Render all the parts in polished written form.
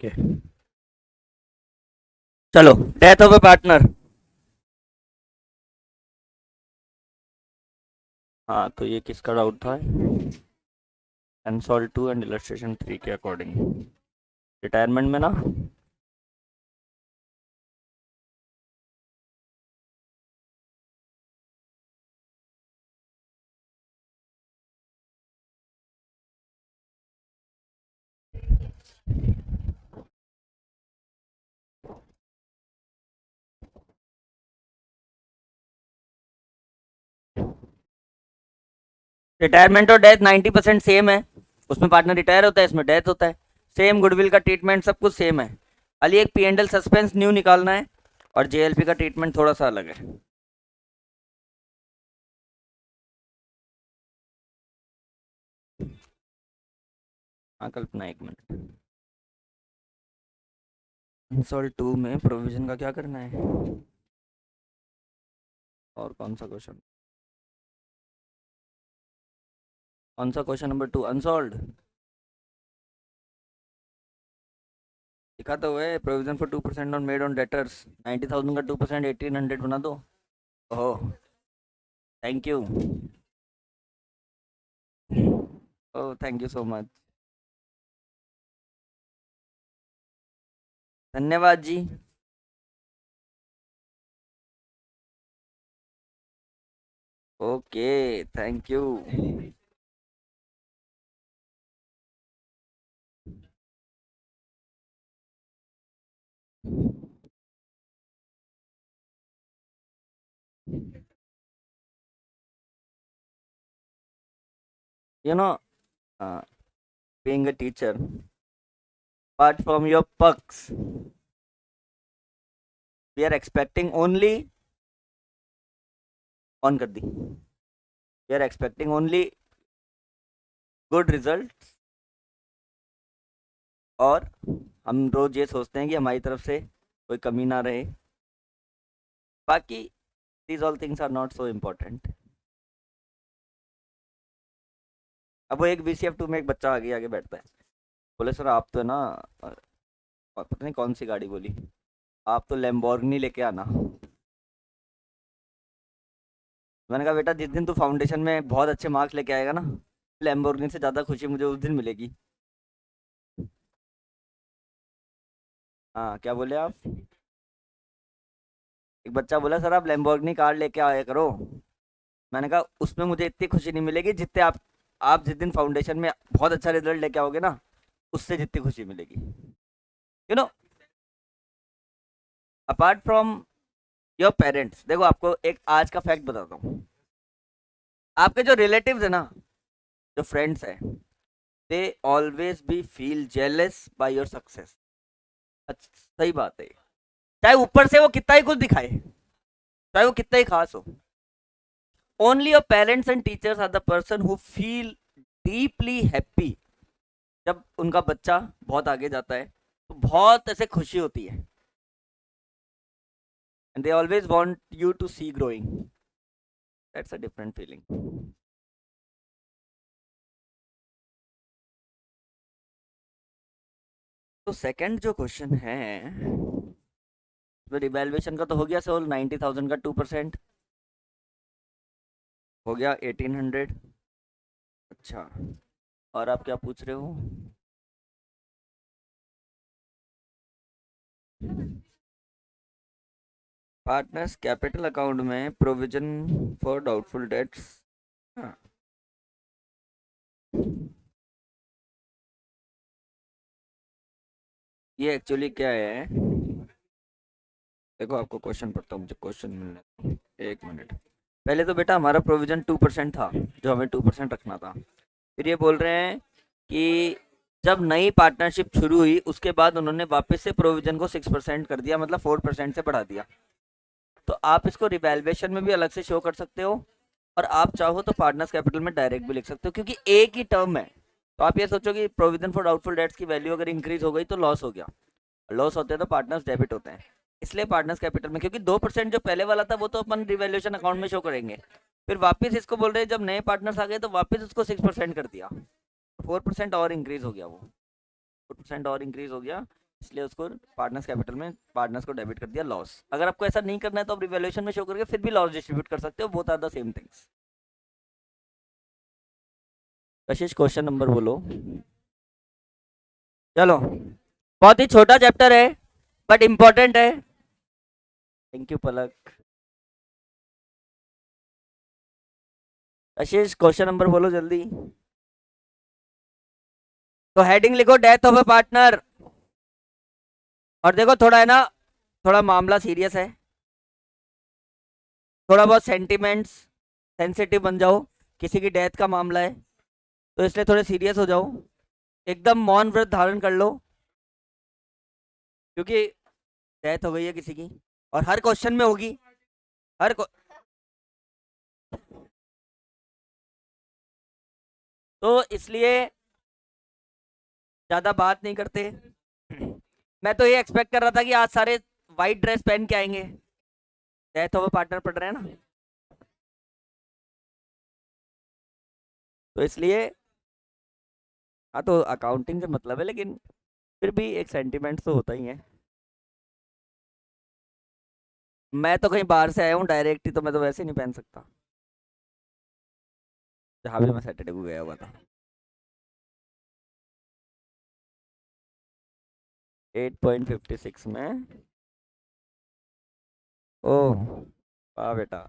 Okay, चलो। Death of A partner. हाँ, तो ये किसका डाउट था? कंसोल 2 एंड इलस्ट्रेशन 3 के अकॉर्डिंग रिटायरमेंट में ना। रिटायरमेंट और डेथ 90% सेम है। उसमें पार्टनर रिटायर होता है, इसमें डेथ होता है। सेम गुडविल का ट्रीटमेंट सब कुछ सेम है। खाली एक P and L suspense new निकालना है और जेएलपी का ट्रीटमेंट थोड़ा सा अलग है। हाँ कल्पना, एक मिनट। इंसॉल 2 में प्रोविजन का क्या करना है? और कौन सा क्वेश्चन? कौन सा क्वेश्चन नंबर 2 अनसॉल्व? लिखा तो है provision for 2% on made on debtors. 90,000 का 2% 1800 बना दो। Oh, thank you. Oh, thank you so much. धन्यवाद जी। Okay, thank you. You know, being a teacher, apart from your perks, we are expecting only on कर दी। We are expecting only good results, और हम रोज ये सोचते हैं कि हमारी तरफ से कोई कमी ना रहे। बाकी these all things are not so important। अब वो एक BCF 2 में एक बच्चा आगे आगे बैठता है, बोले सर आप तो ना, और पता नहीं कौन सी गाड़ी बोली, आप तो लैम्बोर्गिनी लेके आना। मैंने कहा बेटा जिस दिन तू फाउंडेशन में बहुत अच्छे मार्क्स लेके आएगा ना, लैम्बोर्गिनी से ज़्यादा खुशी मुझे उस दिन मिलेगी। हाँ, क्या बोले आप? एक बच्चा बोला सर आप लैम्बोर्गिनी कार लेके आया करो। मैंने कहा उसमें मुझे इतनी खुशी नहीं मिलेगी जितने आप जिस दिन फाउंडेशन में बहुत अच्छा रिजल्ट लेके आओगे ना, उससे जितनी खुशी मिलेगी। You know, apart from your parents, देखो आपको एक आज का फैक्ट बताता हूँ। आपके जो रिलेटिव्स है ना, जो फ्रेंड्स हैं, they always be feel jealous by your success. सही बात है। चाहे ऊपर से वो कितना ही कुछ दिखाए, चाहे वो कितना ही खास हो, only your parents and teachers are the person who feel deeply happy जब उनका बच्चा बहुत आगे जाता है, तो बहुत ऐसे खुशी होती है। And they always want you to see growing. That's a different feeling. तो सेकंड जो क्वेश्चन है, तो रिवैल्यूएशन का तो हो गया सोल। 90,000 का 2% हो गया 1800। अच्छा, और आप क्या पूछ रहे हो? पार्टनर्स कैपिटल अकाउंट में प्रोविजन फॉर डाउटफुल डेट्स। हाँ, ये एक्चुअली क्या है? देखो आपको क्वेश्चन पढ़ता हूँ, मुझे क्वेश्चन मिलने दो। एक मिनट। पहले तो बेटा हमारा प्रोविजन 2% था, जो हमें 2% रखना था। फिर ये बोल रहे हैं कि जब नई पार्टनरशिप शुरू हुई उसके बाद उन्होंने वापस से प्रोविजन को 6% कर दिया, मतलब 4% से बढ़ा दिया। तो आप इसको रिवैल्यूएशन में भी अलग से शो कर सकते हो, और आप चाहो तो पार्टनर्स कैपिटल में डायरेक्ट भी लिख सकते हो, क्योंकि एक ही टर्म है। तो आप ये सोचो कि प्रोविजन फॉर डाउटफुल डेट्स की वैल्यू अगर इंक्रीज हो गई तो लॉस हो गया, लॉस होते हैं तो पार्टनर्स डेबिट होते हैं। इसलिए पार्टनर्स कैपिटल में, क्योंकि 2% जो पहले वाला था वो तो अपन रिवैल्यूएशन अकाउंट में शो करेंगे। फिर वापस इसको बोल रहे हैं जब नए पार्टनर्स आ गए तो वापस उसको 6% कर दिया, 4% और इंक्रीज हो गया, वो 4% और इंक्रीज हो गया। इसलिए उसको पार्टनर्स कैपिटल में पार्टनर्स को डेबिट कर दिया लॉस। अगर आपको ऐसा नहीं करना है तो आप रिवैल्यूएशन में शो करके फिर भी लॉस डिस्ट्रीब्यूट कर सकते हो, both are the same things. Kashish question number बोलो। चलो, बहुत ही छोटा चैप्टर है बट इंपॉर्टेंट है। Thank you Palak. Kashish question number बोलो जल्दी। तो हेडिंग लिखो डेथ ऑफ ए पार्टनर। और देखो थोड़ा है ना, थोड़ा मामला सीरियस है, थोड़ा बहुत सेंटिमेंट्स सेंसिटिव बन जाओ, किसी की डेथ का मामला है तो इसलिए थोड़े सीरियस हो जाओ, एकदम मौन व्रत धारण कर लो, क्योंकि डेथ हो गई है किसी की और हर क्वेश्चन में होगी। हर को... तो इसलिए ज्यादा बात नहीं करते। मैं तो ये एक्सपेक्ट कर रहा था कि आज सारे वाइट ड्रेस पहन के आएंगे, डेथ ऑफ पार्टनर पढ़ रहे हैं ना, तो इसलिए। हाँ तो अकाउंटिंग से मतलब है, लेकिन फिर भी एक सेंटिमेंट तो होता ही है। मैं तो कहीं बाहर से आया हूँ डायरेक्ट ही, तो मैं तो वैसे ही नहीं पहन सकता, जहाँ भी मैं सैटरडे को गया हुआ था। 8.56 में। ओह, वाह बेटा।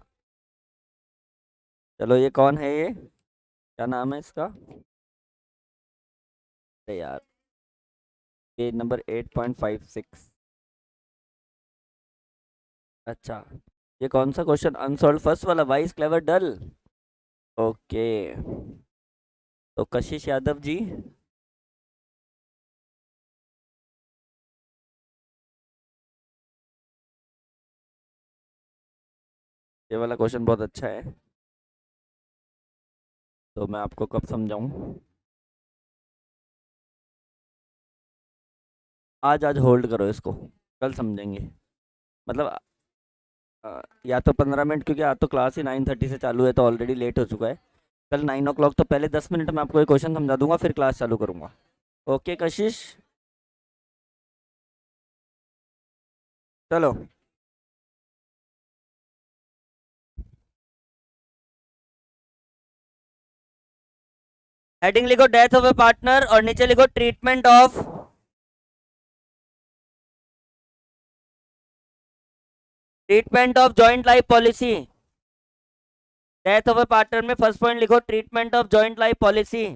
चलो ये कौन है, ये क्या नाम है इसका? अरे यार, पेज नंबर 8.56। अच्छा, ये कौन सा क्वेश्चन? अनसॉल्व फर्स्ट वाला, वाइस क्लेवर डल। ओके, तो कशिश यादव जी। ये वाला क्वेश्चन बहुत अच्छा है, तो मैं आपको कब समझाऊं? आज आज होल्ड करो इसको, कल समझेंगे। मतलब या तो 15 मिनट, क्योंकि आज तो क्लास ही 9:30 से चालू है तो ऑलरेडी लेट हो चुका है। कल 9 o'clock, तो पहले 10 मिनट में आपको ये क्वेश्चन समझा दूंगा, फिर क्लास चालू करूंगा। ओके कशिश, चलो। हेडिंग लिखो डेथ ऑफ ए पार्टनर और नीचे लिखो treatment of joint life policy. Death of A partner में फर्स्ट पॉइंट लिखो treatment of joint life policy.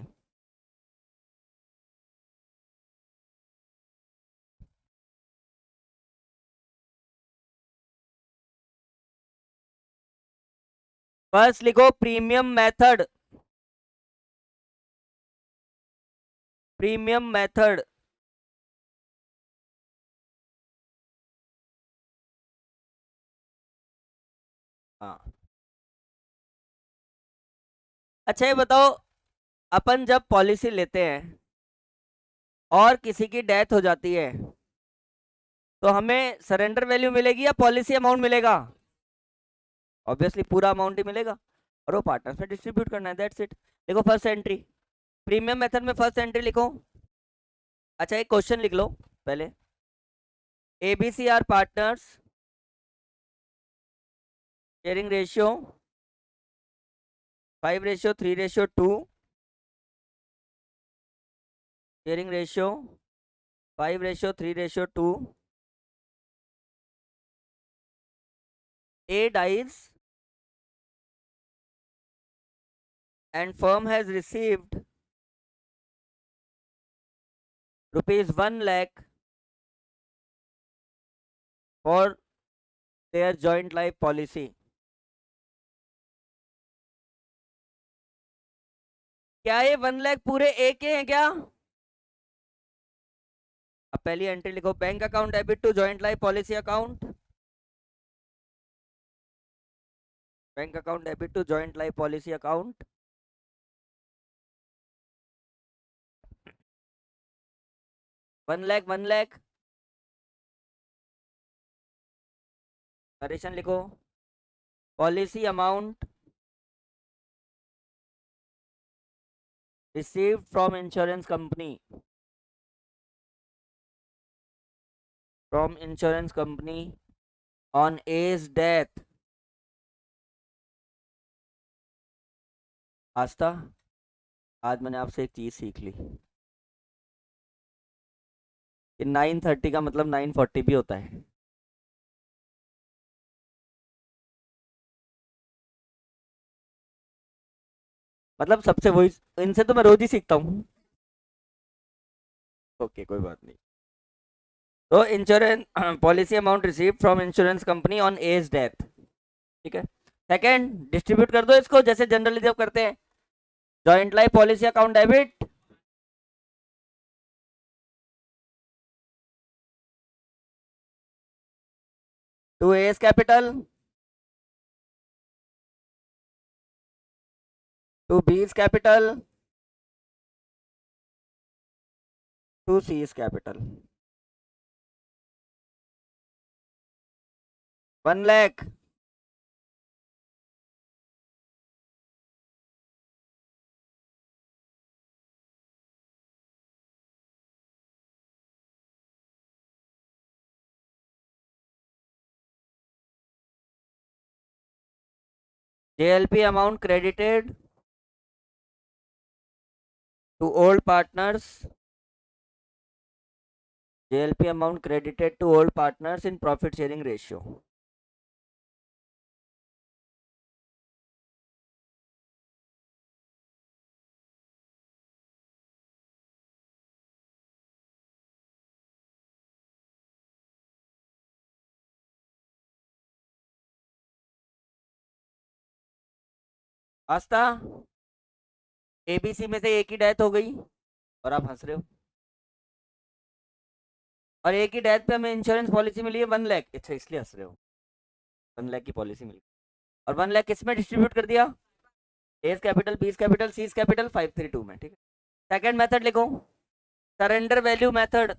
First लिखो प्रीमियम मेथड। Premium method. हाँ, अच्छा ये बताओ, अपन जब पॉलिसी लेते हैं और किसी की डेथ हो जाती है तो हमें सरेंडर वैल्यू मिलेगी या पॉलिसी अमाउंट मिलेगा? ऑब्वियसली पूरा अमाउंट ही मिलेगा, और वो पार्टनर्स में डिस्ट्रीब्यूट करना है, दैट्स इट। देखो फर्स्ट एंट्री, प्रीमियम मेथड में फर्स्ट एंट्री लिखो। अच्छा एक क्वेश्चन लिख लो पहले। ABC are partners, sharing ratio 5:3:2, sharing ratio 5:3:2, A dies and firm has received rupees 1 lakh for their joint life policy. क्या ये 1 लाख पूरे ए के हैं क्या? अब पहली एंट्री लिखो, bank account debit to joint life policy account. Bank account debit to joint life policy account. 1 lakh 1 lakh. Narration लिखो, policy amount received from insurance company. From insurance company on as death. Aastha, आज मैंने आपसे एक चीज सीख ली कि 9:30 का मतलब 9:40 भी होता है। मतलब सबसे वही, इनसे तो मैं रोज ही सीखता हूँ। ओके, कोई बात नहीं। तो insurance policy amount receive from insurance company on as death. ठीक है। सेकंड, डिस्ट्रीब्यूट कर दो इसको जैसे जनरली जब करते हैं। Joint life policy account debit to A's capital to B's capital to C's capital. 1 lakh. JLP amount credited to old partners. JLP amount credited to old partners in profit sharing ratio. Aastha, ABC में से एक ही death हो गई और आप हंस रहे हो, और एक ही डेथ पे हमें इंश्योरेंस पॉलिसी मिली है 1 लाख। अच्छा, इसलिए हंस रहे हो। 1 लाख की पॉलिसी मिली और 1 लाख किस में डिस्ट्रीब्यूट कर दिया? A's capital, B's capital, C's capital, 532 में। ठीक है। सेकंड मेथड लिखो, surrender value method.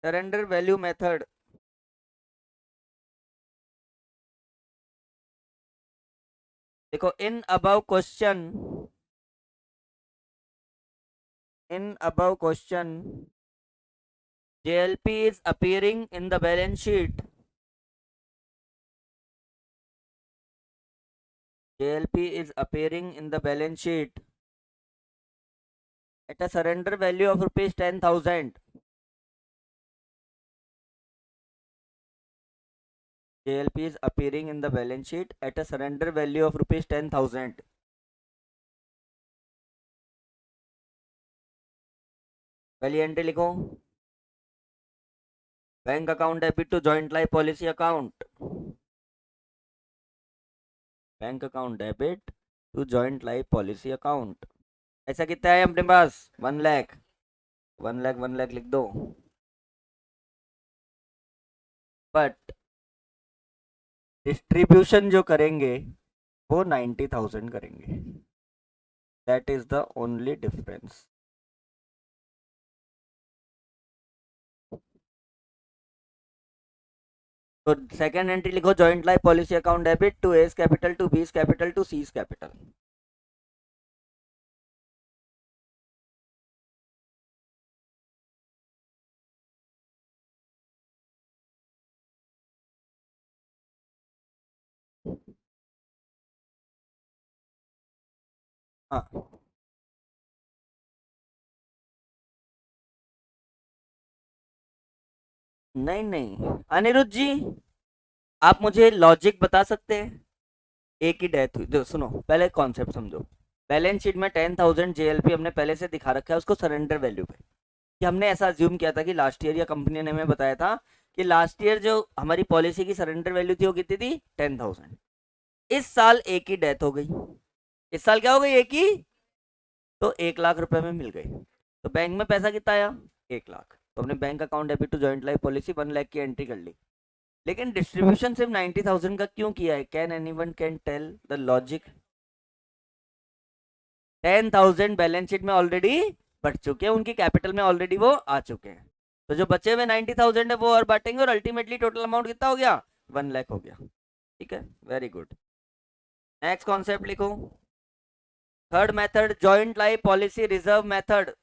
Surrender value method. देखो, in above question JLP is appearing in the balance sheet. JLP is appearing in the balance sheet at a surrender value of rupees 10,000. JLP is appearing in the balance sheet at a surrender value of rupees 10,000. पहली entry लिखो, bank account debit to joint life policy account. Bank account debit to joint life policy account. ऐसा कितना है अपने पास? 1 लाख। 1 लाख 1 लाख लिख दो। But distribution जो करेंगे वो 90,000 करेंगे। That is the only difference. तो सेकंड एंट्री लिखो, joint life policy account debit to A's capital to B's capital to C's capital. हाँ, नहीं नहीं अनिरुद्ध जी, आप मुझे लॉजिक बता सकते हैं? एक ही डेथ हुई, जो सुनो पहले कॉन्सेप्ट समझो। बैलेंस शीट में 10,000 JLP हमने पहले से दिखा रखा है उसको सरेंडर वैल्यू पे, कि हमने ऐसा अज्यूम किया था कि लास्ट ईयर या कंपनी ने हमें बताया था कि लास्ट ईयर जो हमारी पॉलिसी की सरेंडर वैल्यू थी वो कितनी थी? 10,000। इस साल एक ही डेथ हो गई। इस साल क्या हो गई? एक ही। तो 1 लाख रुपए में मिल गई। तो बैंक में पैसा कितना आया? 1 लाख। तो हमने bank account debit to joint life policy 1 lakh की एंट्री कर ली। लेकिन डिस्ट्रीब्यूशन सिर्फ 90,000 का क्यों किया है? Can anyone can tell the logic? 10,000 balance sheet में ऑलरेडी बढ़ चुके हैं, उनकी कैपिटल में ऑलरेडी वो आ चुके हैं। तो जो बचे हुए 90,000 है वो और बांटेंगे और अल्टीमेटली टोटल अमाउंट कितना हो गया? 1 लाख हो गया। ठीक है, वेरी गुड। नेक्स्ट कॉन्सेप्ट लिखो, third method, joint life policy reserve method.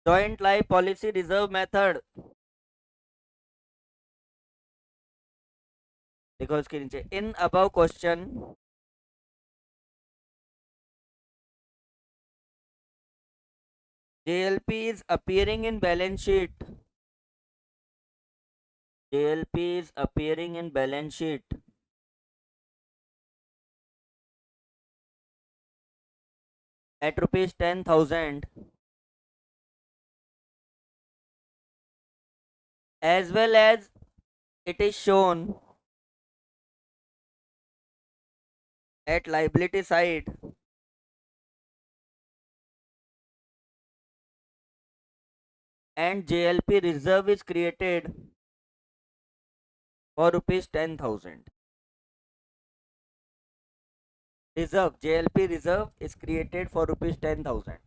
joint life policy reserve method, देखो इसके नीचे in above question JLP is appearing in balance sheet. JLP is appearing in balance sheet at rupees 10,000 as well as it is shown at liability side and JLP reserve is created for rupees 10,000. Reserve, JLP reserve is created for rupees 10,000.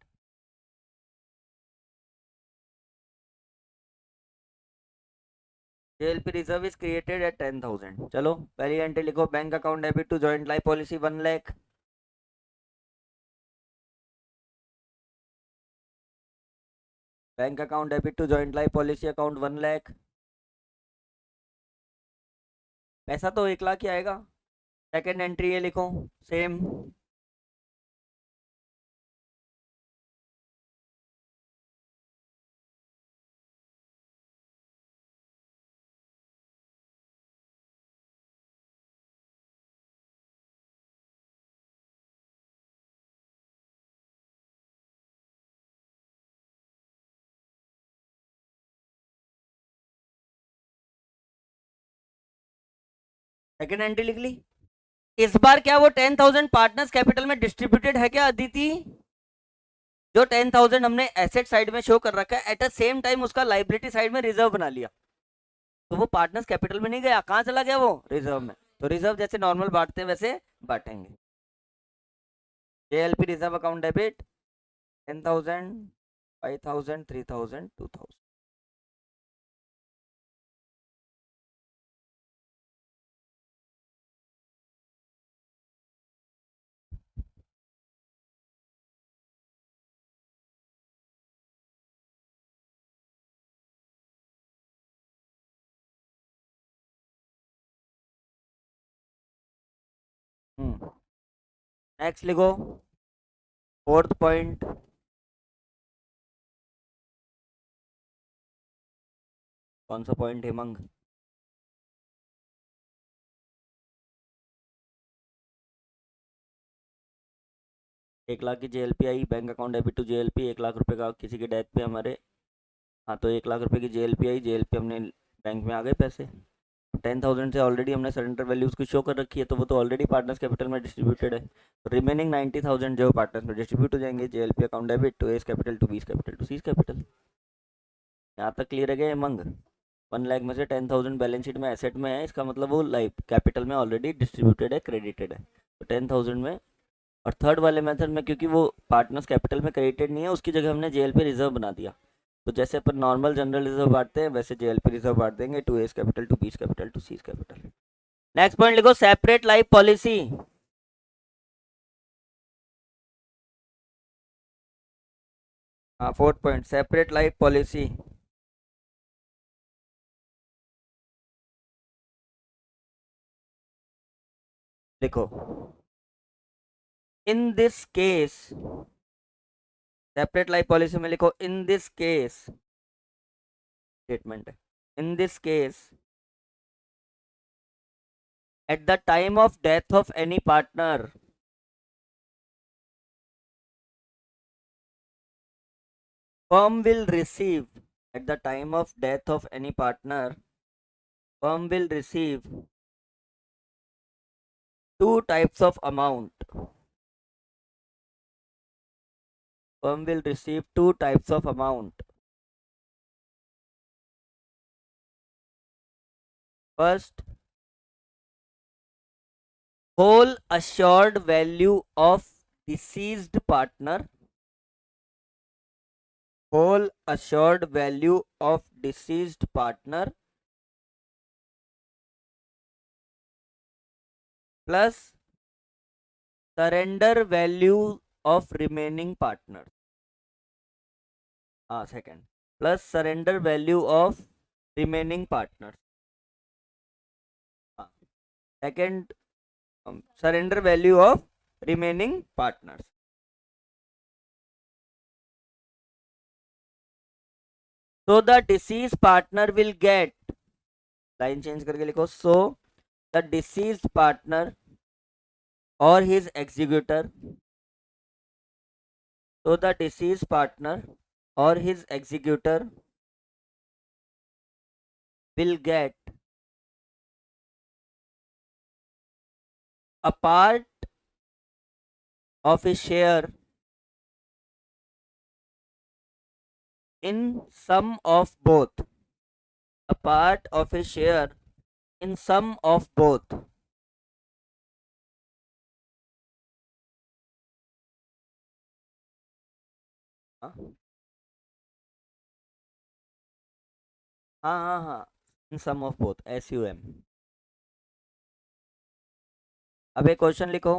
JLP reserve is created at 10,000. चलो पहली entry लिखो, bank account debit to joint life policy 1 lakh, bank account debit to joint life policy account 1 lakh, पैसा तो 1 लाख ही आएगा। Second entry ये लिखो same, second entry लिख ली। इस बार क्या वो 10,000 पार्टनर्स कैपिटल में डिस्ट्रीब्यूटेड है क्या अदिति? जो 10,000 हमने एसेट साइड में शो कर रखा है, एट द सेम टाइम उसका लाइबिलिटी साइड में रिजर्व बना लिया, तो वो पार्टनर्स कैपिटल में नहीं गया, कहाँ चला गया वो? रिजर्व में। तो रिजर्व जैसे नॉर्मल बांटते हैं वैसे बांटेंगे। JLP reserve account debit 10,000, 5,000, 3,000, 2,000। Next लिखो फोर्थ पॉइंट, कौन सा पॉइंट हेमंग? एक लाख की JLP आई, bank account debit to JLP, 1 lakh रुपए का किसी की डेथ पे हमारे, हाँ तो 1 लाख रुपए की JLP आई, JLP हमने बैंक में आ गए पैसे, 10,000 से ऑलरेडी हमने सरेंडर वैल्यूज की शो कर रखी है, तो वो तो ऑलरेडी पार्टनर्स कैपिटल में डिस्ट्रीब्यूटेड है। तो रिमेनिंग 90,000 जो पार्टनर्स में डिस्ट्रीब्यूट हो जाएंगे, JLP account debit to A's capital to B's capital to C's capital. यहाँ तक क्लियर है क्या मंग? 1 लाख में से 10,000 बैलेंस शीट में एसेट में है, इसका मतलब वो लाइफ कैपिटल में ऑलरेडी डिस्ट्रीब्यूटेड है, क्रेडिटेड है, तो 10,000 में। और थर्ड वाले मेथड में क्योंकि वो पार्टनर्स कैपिटल में क्रेडिटेड नहीं है, उसकी जगह हमने JLP रिजर्व बना दिया, तो जैसे अपन नॉर्मल जनरल रिजर्व बांटते हैं वैसे JLP रिजर्व बांट देंगे to A's capital to B's capital to C's capital. Next point लिखो सेपरेट लाइफ पॉलिसी। हाँ fourth point separate life policy. देखो in this case, separate life policy में लिखो इन दिस केस, स्टेटमेंट है in this case at the time of death of any partner firm will receive, at the time of death of any partner, firm will receive two types of amount. Firm will receive two types of amount. First, whole assured value of deceased partner. Whole assured value of deceased partner plus surrender value of remaining partner. हाँ second, plus surrender value of remaining partner. हाँ second, surrender value of remaining partners. So the deceased partner will get, line change करके लिखो, so the deceased partner or his executor, so the deceased partner or his executor will get a part of his share in sum of both, a part of his share in sum of both. हाँ हाँ हाँ हाँ, इन सम of both, SUM। अब एक question लिखो,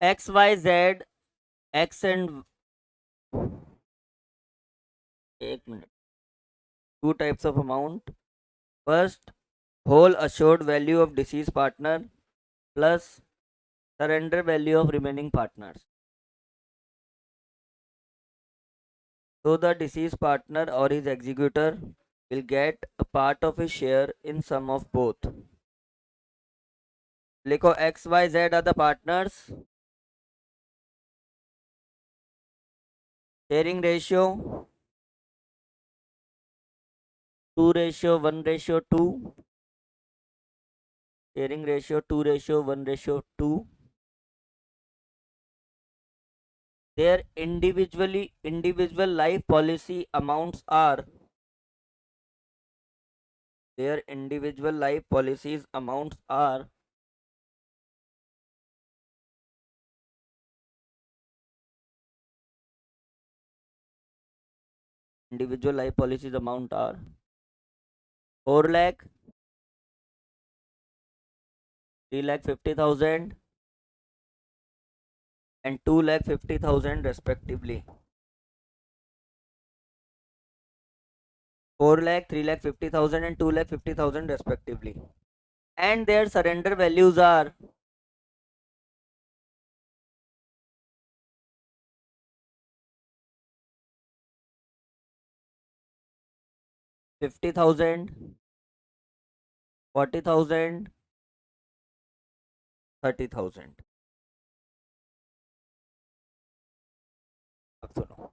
XYZ, X and, एक minute, two types of amount. First, whole assured value of deceased partner plus surrender value of remaining partners. So the deceased partner or his executor will get a part of his share in sum of both. लिखो XYZ are the partners. Sharing ratio 2:1:2. Sharing ratio 2:1:2. Their individual life policy amounts are, their individual life policies amounts are individual life policies amount are 4 lakh, 3,50,000 and 2,50,000 respectively. 4 lakh, 3,50,000 and 2,50,000 respectively. And their surrender values are 50,000, 40,000, 30,000. अब सुनो,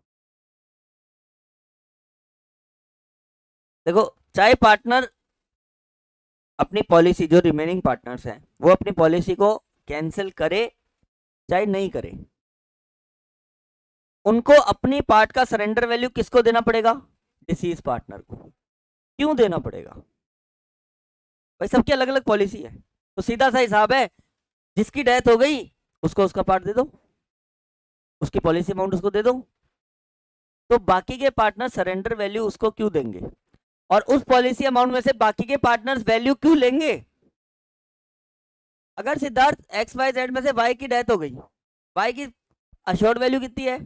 देखो, चाहे partner अपनी policy, जो remaining partners हैं वो अपनी policy को कैंसिल करे चाहे नहीं करे, उनको अपनी पार्ट का सरेंडर वैल्यू किसको देना पड़ेगा? डिसीज पार्टनर को। क्यों देना पड़ेगा भाई? सबकी अलग अलग पॉलिसी है, तो सीधा सा हिसाब है, जिसकी डेथ हो गई उसको उसका पार्ट दे दो, उसकी पॉलिसी अमाउंट उसको दे दो, तो बाकी के पार्टनर सरेंडर वैल्यू उसको क्यों देंगे? और उस पॉलिसी अमाउंट में से बाकी के पार्टनर्स वैल्यू क्यों लेंगे? अगर सिद्धार्थ XYZ में से Y की डेथ हो गई, Y की अश्योर्ड वैल्यू कितनी है?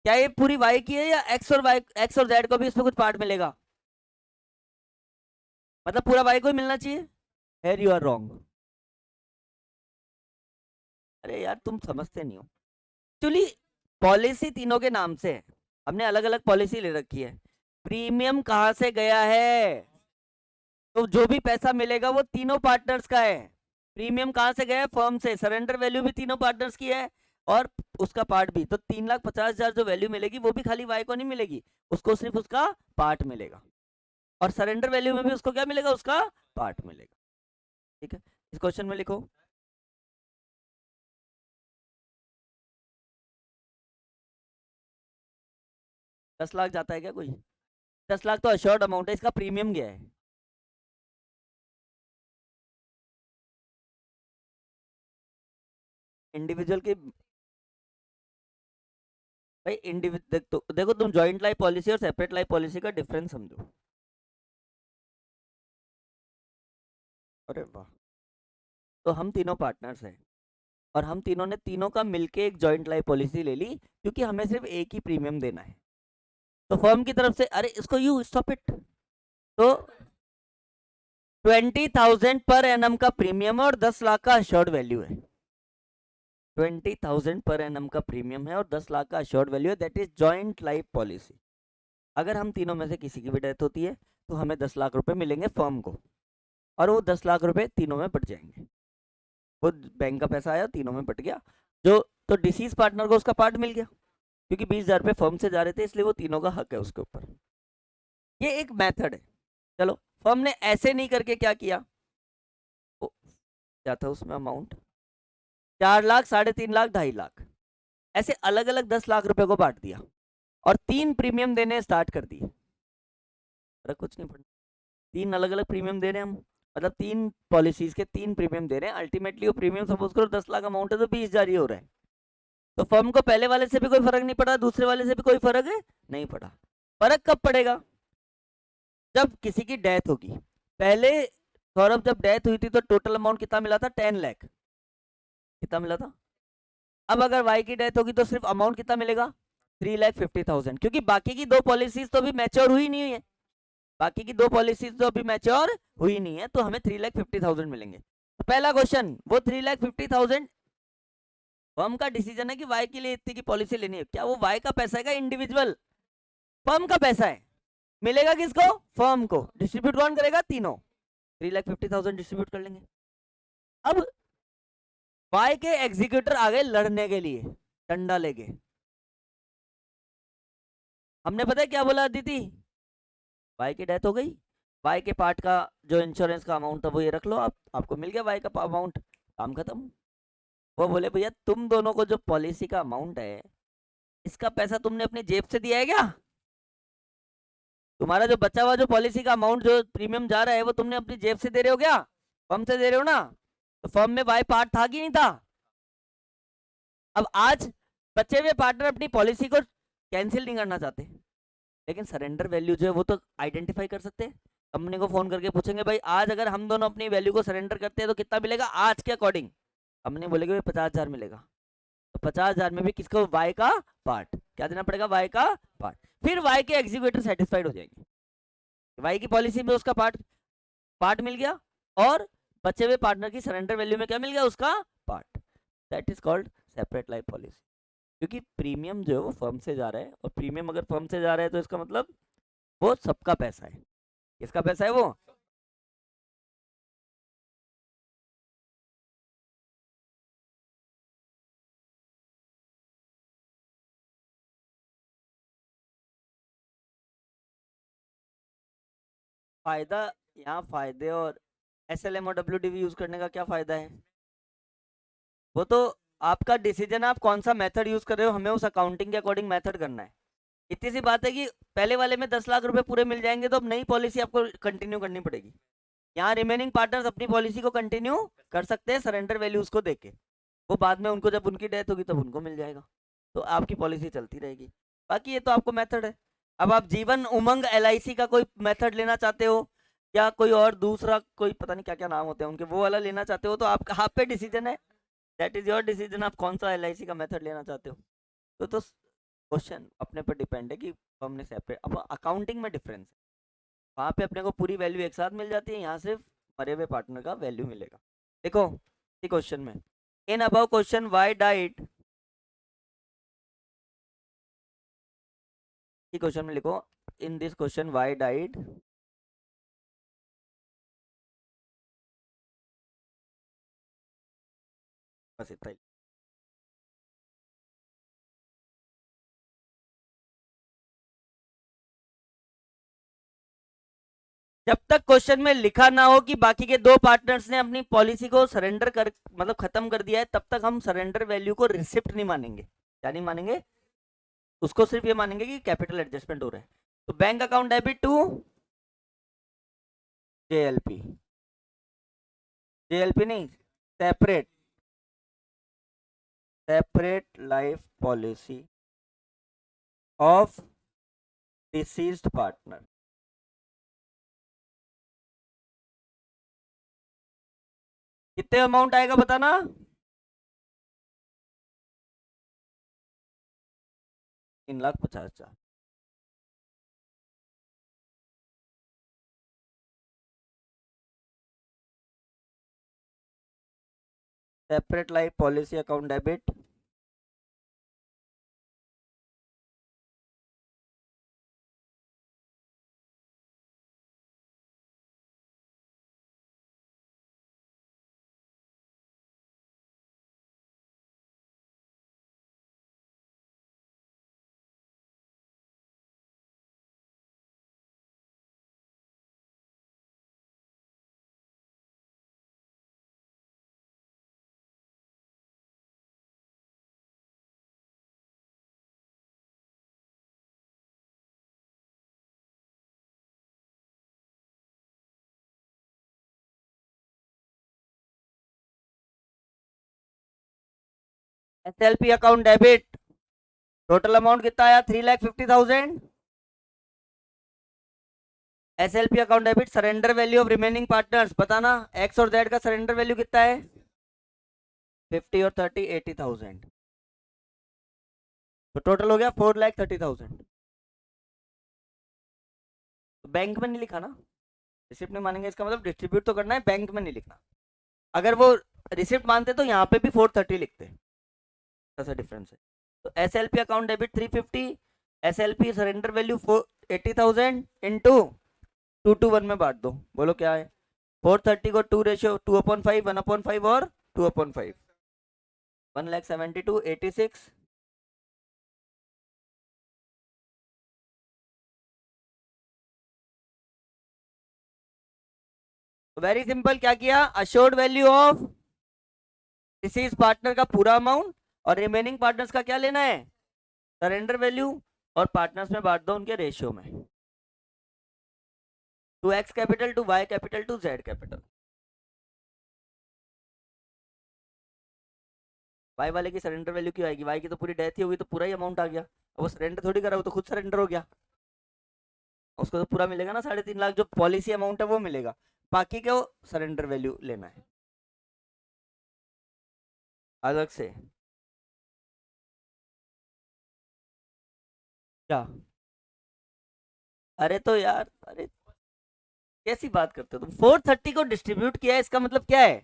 क्या ये पूरी Y की है, या X और Z को भी इसमें कुछ पार्ट मिलेगा? मतलब पूरा Y को ही मिलना चाहिए? Here you are wrong. अरे यार तुम समझते नहीं हो। एक्चुअली पॉलिसी तीनों के नाम से है, हमने अलग अलग पॉलिसी ले रखी है। प्रीमियम कहां से गया है? तो जो भी पैसा मिलेगा वो तीनों पार्टनर्स का है। प्रीमियम कहां से गया है? फर्म से। सरेंडर वैल्यू भी तीनों पार्टनर्स की है, और उसका पार्ट भी। तो 3,50,000 जो वैल्यू मिलेगी वो भी खाली वाई को नहीं मिलेगी, उसको सिर्फ उसका पार्ट मिलेगा, और सरेंडर वैल्यू में भी उसको क्या मिलेगा? उसका पार्ट मिलेगा। ठीक है, इस क्वेश्चन में लिखो, 10 लाख जाता है क्या कोई? 10 लाख तो अश्योर्ड अमाउंट है, इसका प्रीमियम गया है। इंडिविजुअल की भाई, इंडिविजुअल देखो तुम जॉइंट लाइफ पॉलिसी और सेपरेट लाइफ पॉलिसी का डिफरेंस समझो। अरे वाह। तो हम तीनों पार्टनर्स हैं और हम तीनों ने तीनों का मिलके एक जॉइंट लाइफ पॉलिसी ले ली क्योंकि हमें सिर्फ एक ही प्रीमियम देना है। तो फर्म की तरफ से, अरे इसको यू स्टॉप इट, तो 20,000 पर एनम का प्रीमियम है और 10 लाख का अश्योर्ड वैल्यू है। 20,000 पर एनम का प्रीमियम है और 10 लाख का अश्योर्ड वैल्यू है, that is joint life policy. अगर हम तीनों में से किसी की भी डेथ होती है तो हमें 10 लाख रुपए मिलेंगे फर्म को, और वो 10 लाख रुपए तीनों में बट जाएंगे। वो बैंक का पैसा आया, तीनों में बट गया। जो, तो डिसीज पार्टनर को उसका पार्ट मिल गया क्योंकि 20,000 रुपये फर्म से जा रहे थे, इसलिए वो तीनों का हक है उसके ऊपर। ये एक मेथड है। चलो, फर्म ने ऐसे नहीं करके क्या किया, क्या था उसमें अमाउंट, 4 लाख, 3.5 लाख, 2.5 लाख, ऐसे अलग अलग 10 लाख रुपए को बांट दिया और 3 प्रीमियम देने स्टार्ट कर दिए। अरे कुछ नहीं पढ़ना, 3 अलग अलग प्रीमियम दे रहे हैं हम, मतलब 3 पॉलिसीज के 3 प्रीमियम दे रहे हैं। अल्टीमेटली वो प्रीमियम सपोज करो 10 लाख अमाउंट है तो 20,000 ही हो रहा है। तो फर्म को पहले वाले से भी कोई फर्क नहीं पड़ा, दूसरे वाले से भी कोई फर्क है नहीं पड़ा। फर्क कब पड़ेगा, जब किसी की डेथ होगी। पहले सौरभ जब डेथ हुई थी तो टोटल अमाउंट कितना मिला था, 10 लाख, कितना मिला था। अब अगर वाई की डेथ होगी तो सिर्फ अमाउंट कितना मिलेगा, 3,50,000, क्योंकि बाकी की दो पॉलिसीज तो अभी मैच्योर हुई नहीं है। बाकी की दो पॉलिसीज तो अभी मैच्योर हुई नहीं है, तो हमें 3,50,000 मिलेंगे। तो पहला क्वेश्चन, वो 3,50,000 फर्म का डिसीजन है कि वाई के लिए इतनी की पॉलिसी लेनी है, क्या वो वाई का पैसा है का इंडिविजुअल फर्म का पैसा है, मिलेगा किसको, फर्म को। डिस्ट्रीब्यूट कौन करेगा, तीनों। 3,50,000 डिस्ट्रीब्यूट कर लेंगे। अब वाई के एग्जीक्यूटर आ गए लड़ने के लिए डंडा लेके। हमने पता है क्या बोला अदिति, वाई की डेथ हो गई, वाई के पार्ट का जो इंश्योरेंस का अमाउंट था वो ये रख लो, आप आपको मिल गया वाई का अमाउंट, काम खत्म। वो बोले भैया तुम दोनों को जो पॉलिसी का अमाउंट है, इसका पैसा तुमने अपनी जेब से दिया है क्या, तुम्हारा जो बचा हुआ जो पॉलिसी का अमाउंट जो प्रीमियम जा रहा है वो तुमने अपनी जेब से दे रहे हो क्या, फर्म से दे रहे हो ना। तो फर्म में वाई पार्ट था कि नहीं था। अब आज बचे हुए पार्टनर अपनी पॉलिसी को कैंसिल नहीं करना चाहते, लेकिन सरेंडर वैल्यू जो है वो तो आइडेंटिफाई कर सकते हैं। कंपनी को फोन करके पूछेंगे भाई आज अगर हम दोनों अपनी वैल्यू को सरेंडर करते हैं तो कितना मिलेगा आज के अकॉर्डिंग। कंपनी बोलेगी भाई 50,000 मिलेगा, तो 50,000 में भी किसको, वाई का पार्ट क्या देना पड़ेगा, वाई का पार्ट। फिर वाई के एग्जीक्यूटिव सेटिस्फाइड हो जाएंगे, वाई की पॉलिसी में उसका पार्ट पार्ट मिल गया और बचे हुए पार्टनर की सरेंडर वैल्यू में क्या मिल गया, उसका part. That is called separate life policy. क्योंकि प्रीमियम जो है वो फर्म से जा रहा है, और प्रीमियम अगर फर्म से जा रहा है तो इसका मतलब वो सबका पैसा है। किसका पैसा है वो, फायदा, यहाँ फायदे और एस एल एम और डब्ल्यू डी वी यूज करने का क्या फायदा है, वो तो आपका डिसीजन है, आप कौन सा मेथड यूज कर रहे हो, हमें उस अकाउंटिंग के अकॉर्डिंग मेथड करना है। इतनी सी बात है कि पहले वाले में 10 लाख रुपए पूरे मिल जाएंगे तो अब नई पॉलिसी आपको कंटिन्यू करनी पड़ेगी। यहाँ रिमेनिंग पार्टनर्स अपनी पॉलिसी को कंटिन्यू कर सकते हैं सरेंडर वैल्यू उसको देके, वो बाद में उनको जब उनकी डेथ होगी तब उनको मिल जाएगा, तो आपकी पॉलिसी चलती रहेगी। बाकी ये तो आपको मेथड है। अब आप जीवन उमंग एल का कोई मेथड लेना चाहते हो या कोई और दूसरा कोई पता नहीं क्या क्या नाम होते हैं उनके, वो वाला लेना चाहते हो तो आप पे डिसीजन है, दैट इज योर डिसीजन, आप कौन सा एल का मेथड लेना चाहते हो। तो क्वेश्चन अपने पर डिपेंड है कि हमने सेपरेट, अब अकाउंटिंग में डिफरेंस है, वहाँ पे अपने को पूरी वैल्यू एक साथ मिल जाती है, यहाँ सिर्फ मरे हुए पार्टनर का वैल्यू मिलेगा। देखो इसी क्वेश्चन में, इन अबव क्वेश्चन वाई डाइड, इसी क्वेश्चन में लिखो, in this question Y died, बस इतना ही। जब तक क्वेश्चन में लिखा ना हो कि बाकी के दो पार्टनर्स ने अपनी पॉलिसी को सरेंडर कर, मतलब खत्म कर दिया है, तब तक हम सरेंडर वैल्यू को रिसिप्ट नहीं मानेंगे। क्या नहीं मानेंगे, उसको सिर्फ ये मानेंगे कि कैपिटल एडजस्टमेंट हो रहा है। तो bank account debit to JLP, JLP नहीं, separate, separate life policy of deceased partner. कितने अमाउंट आएगा बताना। तीन lakh 50,000। Separate life policy account debit. SLP account debit. Total amount कितना आया? 3,50,000। SLP account debit surrender value of remaining partners बताना। X और Z का सरेंडर वैल्यू कितना है? 50 और 30 80,000। तो टोटल हो गया 4,30,000। तो बैंक में नहीं लिखा ना, रिसिप्ट में मानेंगे, इसका मतलब डिस्ट्रीब्यूट तो करना है, बैंक में नहीं लिखना। अगर वो रिसिप्ट मानते तो यहाँ पे भी 430 लिखते, ऐसा डिफरेंस है। तो SLP account debit 350, SLP surrender value 80,000 into 2:1 में बांट दो। बोलो क्या है? 430 को 2 रेशियो 2/5 1/5 और 2/5 1,72,86 वेरी सिंपल। क्या किया? Assured value of deceased partner का पूरा अमाउंट और रिमेनिंग पार्टनर्स का क्या लेना है? सरेंडर वैल्यू, और पार्टनर्स में बांट दो उनके रेशियो में, to X capital to Y capital to Z capital. Y वाले की सरेंडर वैल्यू क्यों आएगी? वाई की तो पूरी डेथ ही होगी, तो पूरा ही अमाउंट आ गया। अब वो सरेंडर थोड़ी करा, वो तो खुद सरेंडर हो गया, उसको तो पूरा मिलेगा ना, 3.5 लाख जो पॉलिसी अमाउंट है वो मिलेगा। बाकी के वो सरेंडर वैल्यू लेना है अलग से। क्या? अरे तो यार, अरे कैसी बात करते हो तुम? 430 को डिस्ट्रीब्यूट किया है, इसका मतलब क्या है?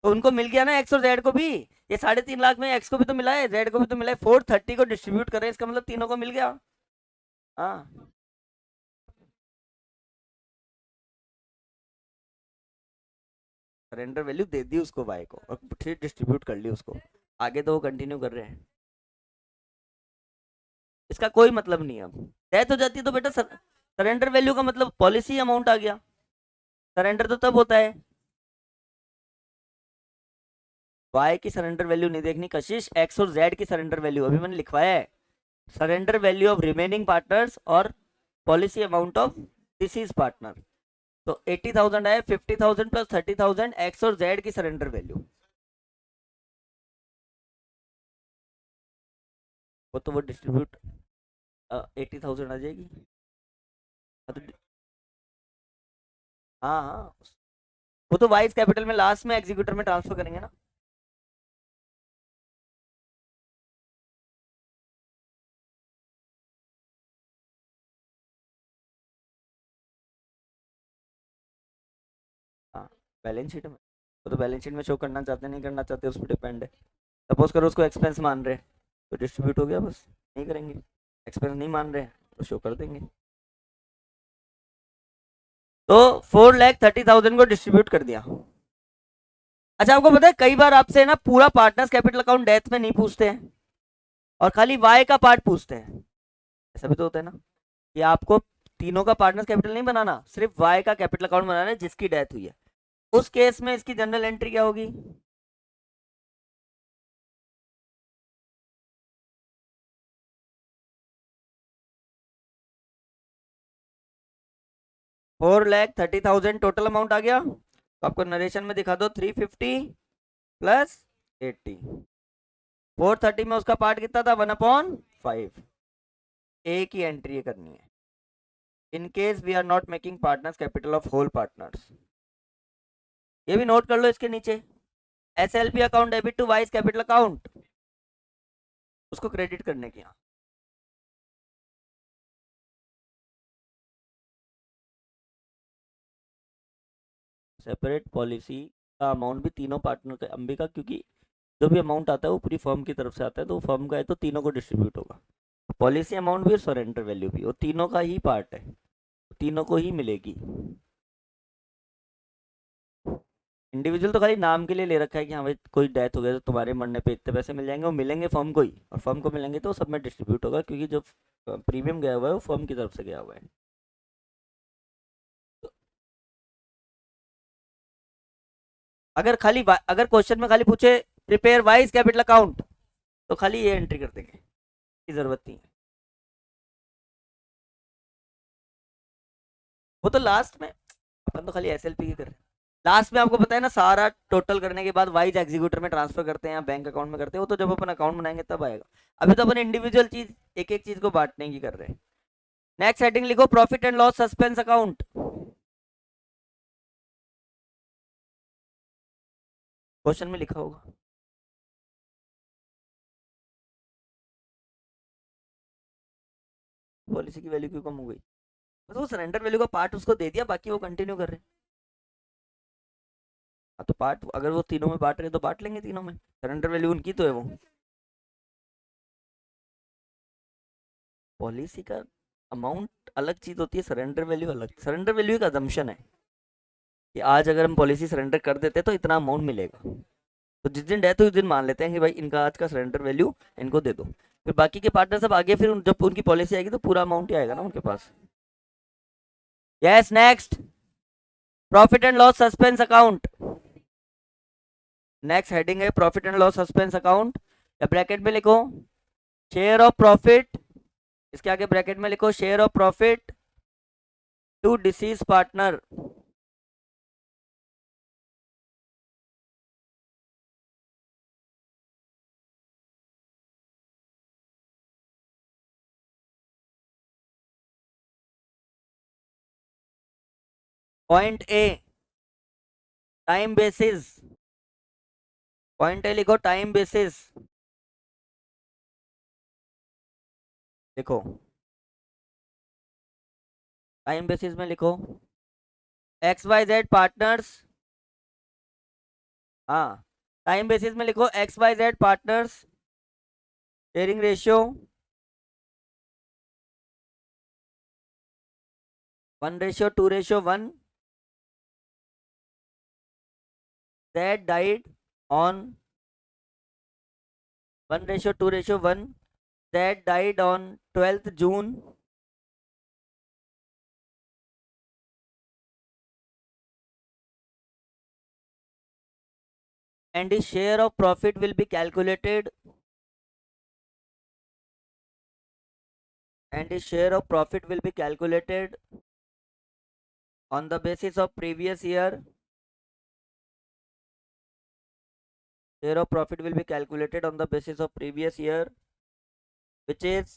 तो उनको मिल गया ना, एक्स और जेड को भी। ये 3.5 लाख में एक्स को भी तो मिला है, जेड को भी तो मिला है। 430 को डिस्ट्रीब्यूट कर रहे हैं, इसका मतलब तीनों को मिल गया। हाँ, सरेंडर वैल्यू दे दी उसको वाई को, और फिर डिस्ट्रीब्यूट कर ली उसको। आगे तो वो कंटिन्यू कर रहे हैं, इसका कोई मतलब नहीं है। अब डेथ हो जाती है तो बेटा सरेंडर वैल्यू का मतलब पॉलिसी अमाउंट आ गया। सरेंडर तो तब होता है, वाई की सरेंडर वैल्यू नहीं देखनी कशिश, एक्स और जेड की सरेंडर वैल्यू अभी मैंने लिखवाया है। Surrender value of remaining partners और policy amount of deceased partner. तो 80,000 है, 50,000 प्लस 30,000 एक्स और जेड की सरेंडर वैल्यू। वो तो वो डिस्ट्रीब्यूट 80,000 आ जाएगी। हाँ हाँ हाँ, वो तो वाइस कैपिटल में लास्ट में एग्जीक्यूटर में ट्रांसफर करेंगे ना। हाँ, बैलेंस शीट में, वो तो बैलेंस शीट में शो करना चाहते नहीं करना चाहते उस पर डिपेंड है। सपोज करो उसको एक्सपेंस मान रहे हैं, तो डिस्ट्रीब्यूट हो गया, बस नहीं करेंगे। एक्सपेंस नहीं मान रहे हैं तो शो कर देंगे। तो 4,30,000 को डिस्ट्रीब्यूट कर दिया। अच्छा, आपको पता है कई बार आपसे ना पूरा पार्टनर्स कैपिटल अकाउंट डेथ में नहीं पूछते हैं, और खाली वाई का पार्ट पूछते हैं। ऐसा भी तो होता है ना, कि आपको तीनों का पार्टनर्स कैपिटल नहीं बनाना, सिर्फ वाई का कैपिटल अकाउंट बनाना है जिसकी डेथ हुई है। उस केस में इसकी जनरल एंट्री क्या होगी? 4,30,000 टोटल अमाउंट आ गया, तो आपको नरेशन में दिखा दो 350 प्लस 80। 430 में उसका पार्ट कितना था? 1/5। एक ही एंट्री करनी है, in case we are not making partners capital of whole partners. ये भी नोट कर लो इसके नीचे, SLP account debit to Y's capital account, उसको क्रेडिट करने की। सेपरेट पॉलिसी का अमाउंट भी तीनों पार्टनर का, अंबिका, क्योंकि जो भी अमाउंट आता है वो पूरी फर्म की तरफ से आता है, तो फर्म का है तो तीनों को डिस्ट्रीब्यूट होगा। पॉलिसी अमाउंट भी और सरेंडर वैल्यू भी, वो तीनों का ही पार्ट है, तीनों को ही मिलेगी। इंडिविजुअल तो खाली नाम के लिए ले रखा है कि हाँ भाई कोई डेथ हो गया तो तुम्हारे मरने पे इतने पैसे मिल जाएंगे, वो मिलेंगे फर्म को ही, और फर्म को मिलेंगे तो सब में डिस्ट्रीब्यूट होगा, क्योंकि जो प्रीमियम गया हुआ है वो फर्म की तरफ से गया हुआ है। तो अगर अगर क्वेश्चन में खाली पूछे प्रिपेयर वाइज कैपिटल अकाउंट, तो खाली ये एंट्री कर देंगे, की जरूरत नहीं है। वो तो लास्ट में, अपन तो खाली SLP की कर रहे हैं। लास्ट में आपको पता है ना, सारा टोटल करने के बाद वाइज एग्जीक्यूटर में ट्रांसफर करते हैं या बैंक अकाउंट में करते हैं, वो तो जब अपन अकाउंट बनाएंगे तब आएगा। अभी तो अपन इंडिविजुअल चीज, एक एक चीज को बांटने की कर रहे हैं। नेक्स्ट हेडिंग लिखो, profit and loss suspense account. Question में लिखा होगा। पॉलिसी की वैल्यू क्यों कम हो गई? बस वो सरेंडर वैल्यू का पार्ट उसको दे दिया, बाकी वो कंटिन्यू कर रहे हैं। हाँ तो पार्ट अगर वो तीनों में बांट रहे हैं तो बांट लेंगे तीनों में, सरेंडर वैल्यू उनकी तो है वो। पॉलिसी का अमाउंट अलग चीज होती है, सरेंडर वैल्यू अलग। सरेंडर वैल्यू का अजम्पशन है कि आज अगर हम पॉलिसी सरेंडर कर देते तो इतना अमाउंट मिलेगा, तो जिस दिन डेथ हुई उस दिन मान लेते हैं कि भाई इनका आज का सरेंडर वैल्यू इनको दे दो, फिर बाकी के पार्टनर सब आगे, फिर जब उनकी पॉलिसी आएगी तो पूरा अमाउंट ही आएगा ना उनके पास। Yes, next, profit and loss suspense account. Next heading है profit and loss suspense account, या ब्रैकेट में लिखो शेयर ऑफ प्रॉफिट, इसके आगे ब्रैकेट में लिखो share of profit to deceased partner. Point A, time basis. Point A लिखो, time basis. देखो टाइम बेसिस में लिखो XYZ पार्टनर्स। हाँ, टाइम बेसिस में लिखो XYZ partners sharing ratio 1:2:1 that died on 1:2:1 that died on 12th June and his share of profit will be calculated on the basis of previous year. Share of profit will be calculated on the basis of previous year, which is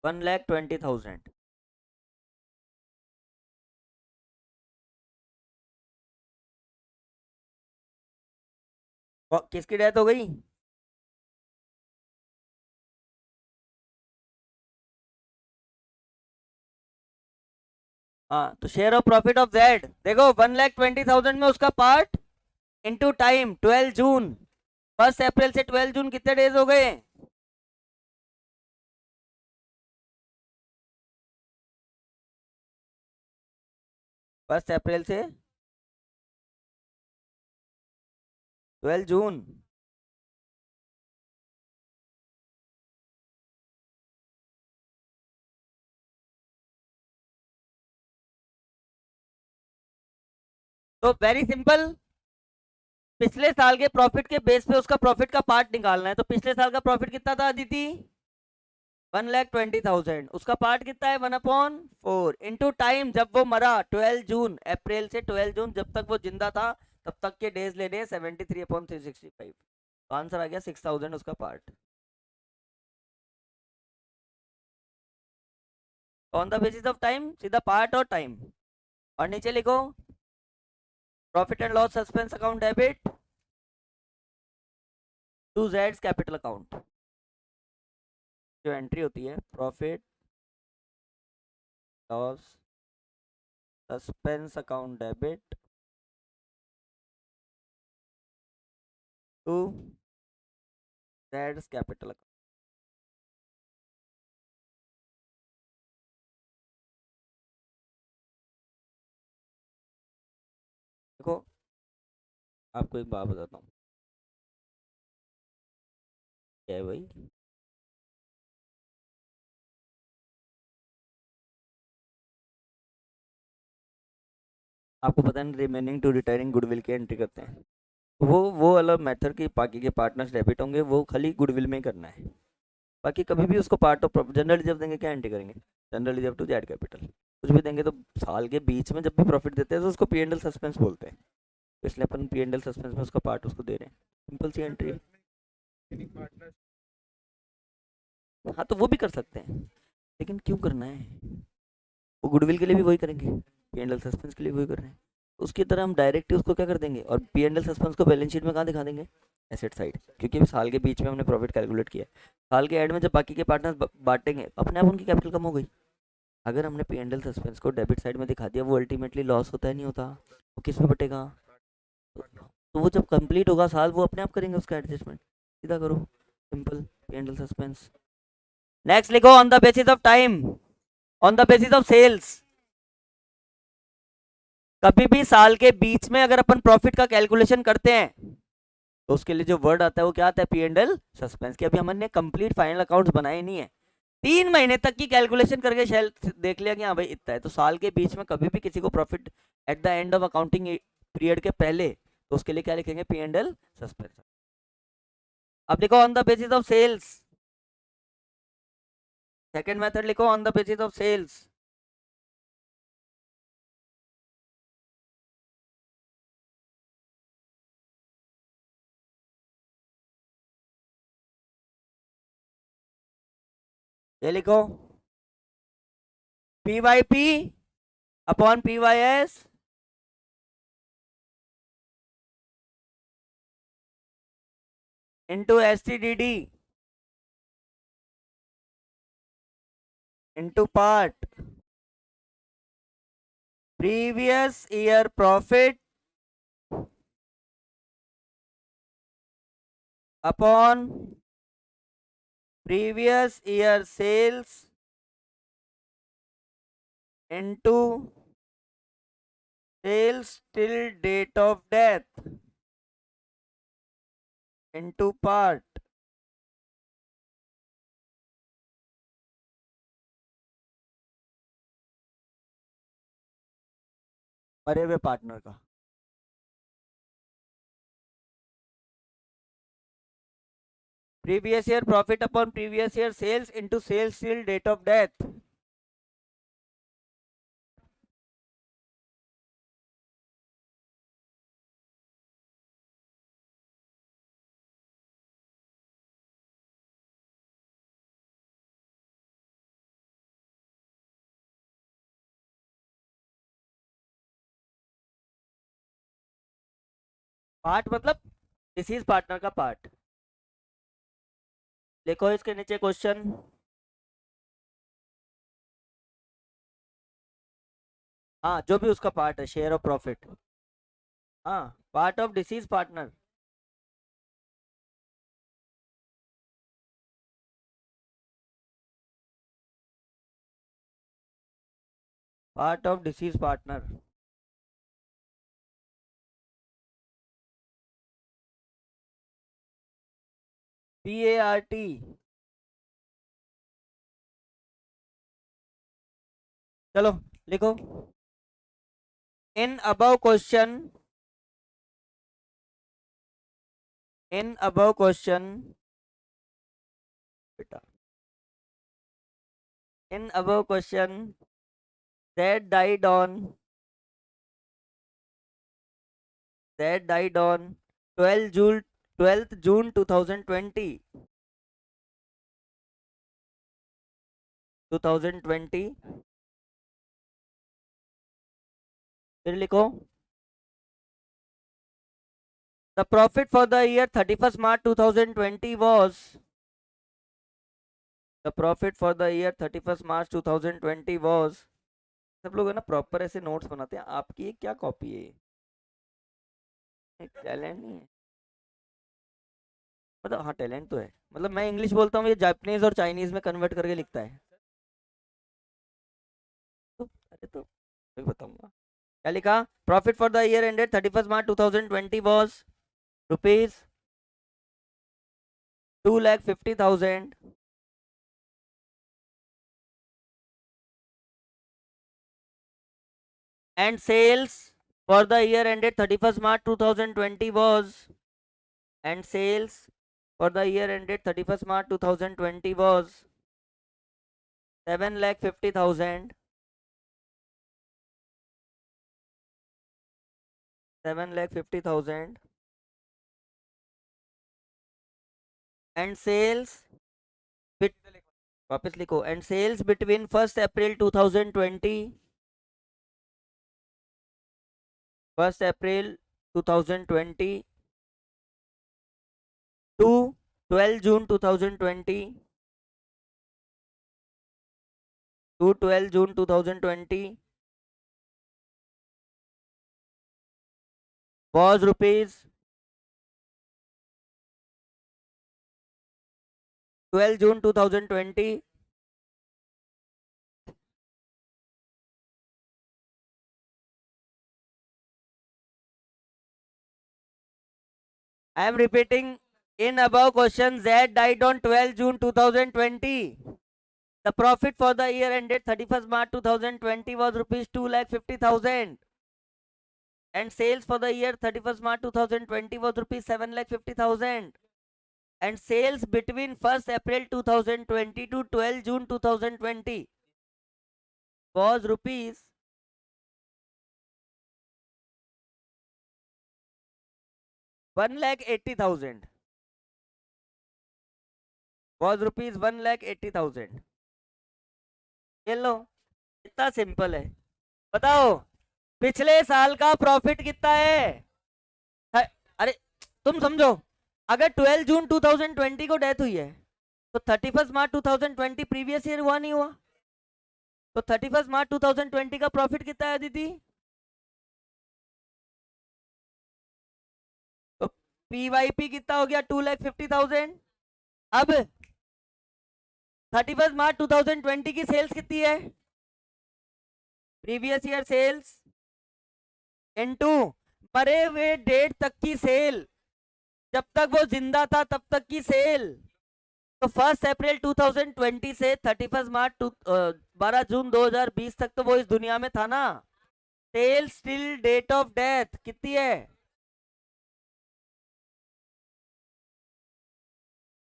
1,20,000। किसकी death हो गई? हाँ, तो share of profit of Z, देखो 1,20,000 में उसका part into time 12 जून, 1 अप्रैल से 12 जून कितने डेज हो गए? 1 अप्रैल से 12 जून। तो वेरी सिंपल, पिछले साल के प्रॉफिट के बेस पे उसका प्रॉफिट का पार्ट निकालना है। तो पिछले साल का प्रॉफिट कितना था अदिति? 1,20,000। उसका पार्ट कितना है? 1/4 इंटू टाइम, जब वो मरा 12 जून, अप्रैल से 12 जून जब तक वो जिंदा था तब तक के डेज लेने हैं 73/365। तो आंसर आ गया 6,000 उसका part. On the basis of time, सीधा पार्ट और टाइम। और नीचे लिखो profit and loss suspense account debit to जेड्स कैपिटल अकाउंट। जो एंट्री होती है profit loss suspense account debit to जेड्स कैपिटल अकाउंट। देखो आपको एक बात बताता हूँ, क्या है भाई, आपको पता है रिमेनिंग टू रिटायरिंग गुडविल की एंट्री करते हैं, वो अलग मेथड की बाकी के पार्टनर्स डेबिट होंगे, वो खाली गुडविल में ही करना है। बाकी कभी भी उसको पार्ट ऑफ जनरल रिजर्व देंगे, क्या एंट्री करेंगे, general reserve to Z capital. कुछ भी देंगे तो साल के बीच में जब भी प्रॉफिट देते हैं तो उसको पी एंड एल सस्पेंस बोलते हैं, तो इसलिए अपन पी एंड एल सस्पेंस में उसका पार्ट उसको दे रहे हैं, सिंपल सी एंट्री है। हाँ तो वो भी कर सकते हैं, लेकिन क्यों करना है, वो गुडविल के लिए भी वही करेंगे, पी एंड एल सस्पेंस के लिए वही कर रहे हैं, तो उसकी तरह हम डायरेक्ट उसको क्या कर देंगे, और पी एंड एल सस्पेंस को बैलेंस शीट में कहाँ दिखा देंगे, एसेट साइड, क्योंकि साल के बीच में हमने प्रॉफिट कैलकुलेट किया है। साल के एंड में जब बाकी के पार्टनर्स बांटेंगे अपने आप उनकी कैपिटल कम हो गई। अगर हमने पी एंड एल सस्पेंस को डेबिट साइड में दिखा दिया, वो अल्टीमेटली लॉस होता है नहीं होता, वो किस में बटेगा, तो वो जब कंप्लीट होगा साल वो अपने आप करेंगे उसका एडजस्टमेंट, सीधा करो, simple P and L suspense. Next लिखो on the basis of time, on the basis of sales. कभी भी साल के बीच में अगर अपन प्रॉफिट का कैलकुलेशन करते हैं तो उसके लिए जो वर्ड आता है वो क्या आता है, पी एंड एल सस्पेंस। की अभी हमने कंप्लीट फाइनल अकाउंट्स बनाए नहीं है, 3 महीने तक की कैलकुलेशन करके शेल देख लिया कि हाँ भाई इतना है, तो साल के बीच में कभी भी किसी को profit at the end of accounting period के पहले, तो उसके लिए क्या लिखेंगे, पी एंड एल सस्पेंस। अब लिखो on the basis of sales, second method लिखो on the basis of sales. ये लिखो P Y P upon P Y S into S T D D into part previous year profit upon previous year sales into sales till date of death into part मरे हुए partner का। Previous year profit upon previous year sales into sales till date of death. Part मतलब deceased partner का part. देखो इसके नीचे question, हाँ जो भी उसका पार्ट है शेयर ऑफ प्रॉफिट, हाँ part of deceased partner, part of deceased partner. P A R T. चलो लिखो in above question, in above question बेटा, in above question that died on that died on 12th June 2020 2020, फिर लिखो the profit for the year 31st March 2020 was, the profit for the year 31st March 2020 was, सब लोग है ना proper ऐसे notes बनाते हैं, आपकी ये क्या कॉपी है, टैलेंट नहीं है, मतलब हाँ टैलेंट तो है, मतलब मैं इंग्लिश बोलता हूँ ये जापानीज और चाइनीज में कन्वर्ट करके लिखता है, तो अरे तो मैं बताऊंगा क्या लिखा। Profit for the year ended 31st March 2020 was rupees 2,50,000 and sales for the year ended 31st March 2020 was, and sales for the year ended 31st March 2020 was 7,50,000, 7,50,000 and sales bit, वापस लिखो, and sales between 1st April 2020, 1st April 2020 to 12 June 2020, to 12 June 2020 was rupees 12 June 2020, I am repeating, in above question Z died on 12 June 2020. The profit for the year ended 31st March 2020 was rupees 2,50,000 and sales for the year 31st March 2020 was rupees 7,50,000 and sales between 1st April 2020 to 12 June 2020 was rupees 1,80,000, was rupees 1,80,000। ये लो, इतना simple है। बताओ पिछले साल का profit कितना है? अरे तुम समझो, अगर 12 जून 2020 को डेथ हुई है तो 31st मार्च 2020 प्रीवियस ईयर हुआ नहीं हुआ? तो 31st मार्च 2020 का प्रॉफिट कितना है दीदी? तो पीवाईपी कितना हो गया? 2,50,000। अब 31st मार्च 2020 की सेल्स कितनी है? प्रीवियस ईयर सेल्स इनटू मरे हुए डेट तक की सेल, जब तक वो जिंदा था तब तक की सेल। तो 1 अप्रैल 2020 से 31st मार्च 12 जून 2020 तक तो वो इस दुनिया में था ना। Sales till date of death कितनी है?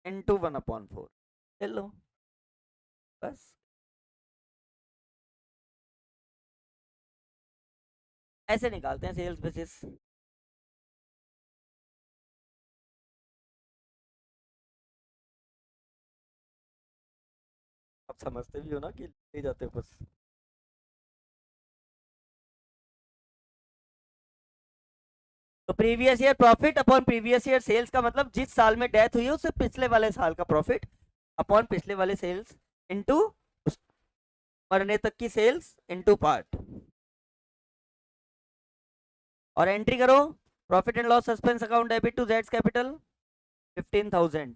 इनटू 1/4। चलो बस ऐसे निकालते हैं सेल्स बेसिस। आप समझते भी हो ना कि ले जाते हो बस। तो previous year profit upon previous year sales का मतलब जिस साल में डेथ हुई है उससे पिछले वाले साल का प्रॉफिट अपॉन पिछले वाले सेल्स इनटू मरने तक की सेल्स इनटू पार्ट। और एंट्री करो, profit and loss suspense account debit to जेड्स capital 15,000,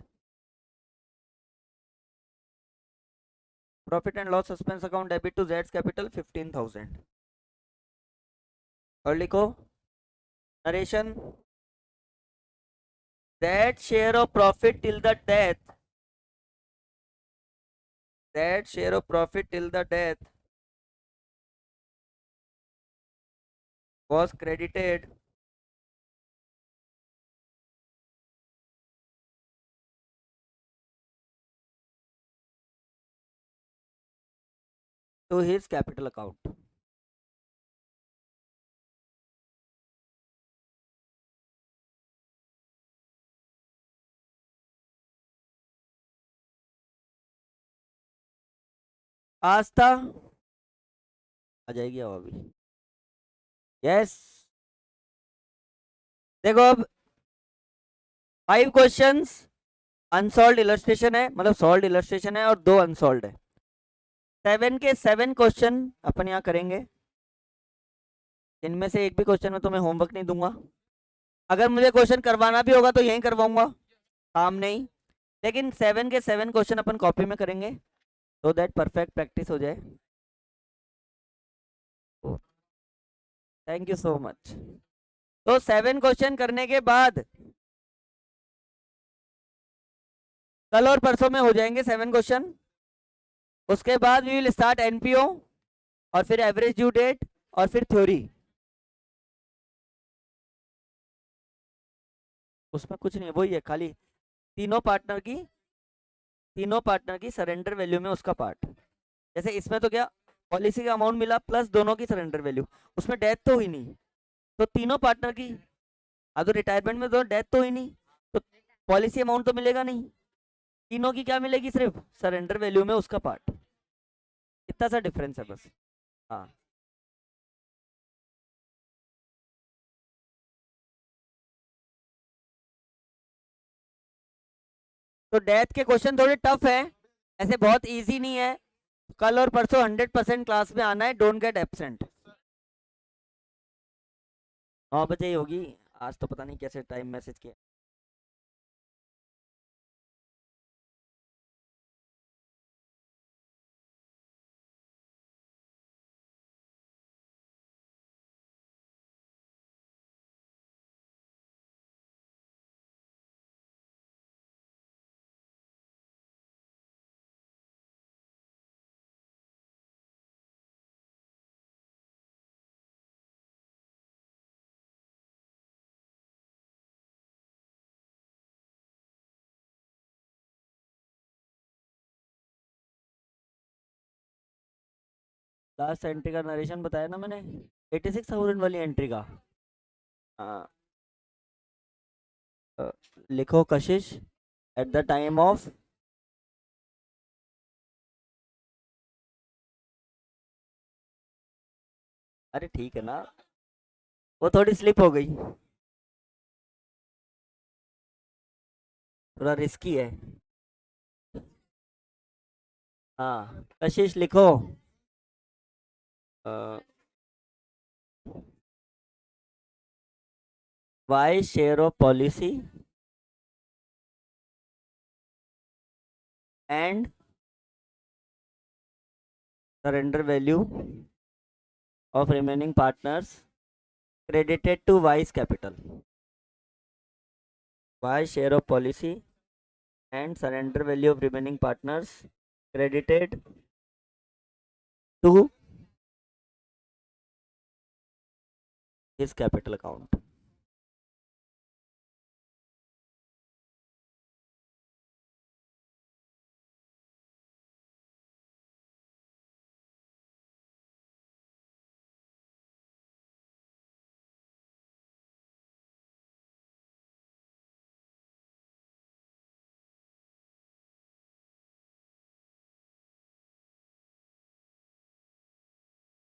profit and loss suspense account debit to जेड्स कैपिटल 15,000। और लिखो narration, that share of profit till the death, that share of profit till the death was credited to his capital account। आस्था आ जाएगी अब अभी। Yes. देखो अब 5 questions unsolved illustration है, मतलब सॉल्व इलस्ट्रेशन है, और 2 अनसॉल्व है। 7 के 7 क्वेश्चन अपन यहाँ करेंगे। इनमें से एक भी क्वेश्चन में तुम्हें होमवर्क नहीं दूंगा। अगर मुझे क्वेश्चन करवाना भी होगा तो यहीं करवाऊंगा, काम नहीं। लेकिन 7 के 7 क्वेश्चन अपन कॉपी में करेंगे, तो दैट परफेक्ट प्रैक्टिस हो जाए। Thank you so much. तो 7 क्वेश्चन करने के बाद कल और परसों में हो जाएंगे 7 क्वेश्चन। उसके बाद वी विल स्टार्ट एनपीओ, और फिर एवरेज ड्यू डेट, और फिर थ्योरी। उसमें कुछ नहीं है, वही है खाली तीनों पार्टनर की तीनों पार्टनर की सरेंडर वैल्यू में उसका पार्ट। जैसे इसमें तो क्या, पॉलिसी का अमाउंट मिला प्लस दोनों की सरेंडर वैल्यू, उसमें डेथ तो हुई नहीं, तो तीनों पार्टनर की। अब तो रिटायरमेंट में तो डेथ तो हुई नहीं, तो पॉलिसी अमाउंट तो मिलेगा नहीं। तीनों की क्या मिलेगी, सिर्फ सरेंडर वैल्यू में उसका पार्ट। इतना सा डिफरेंस है बस। हाँ। तो डेथ के क्वेश्चन थोड़े टफ है, ऐसे बहुत इजी नहीं है। कल और परसों 100% क्लास में आना है, डोंट गेट एब्सेंट। 9 बजे ही होगी। आज तो पता नहीं कैसे टाइम मैसेज किया। लास्ट एंट्री का नरेशन बताया ना मैंने, 86,000 वाली एंट्री का। हाँ। लिखो कशिश एट द टाइम ऑफ। अरे ठीक है ना, वो थोड़ी स्लिप हो गई, थोड़ा रिस्की है। हाँ कशिश लिखो। Y share of policy and surrender value of remaining partners credited to Wise Capital. Wise share of policy and surrender value of remaining partners credited to his capital account.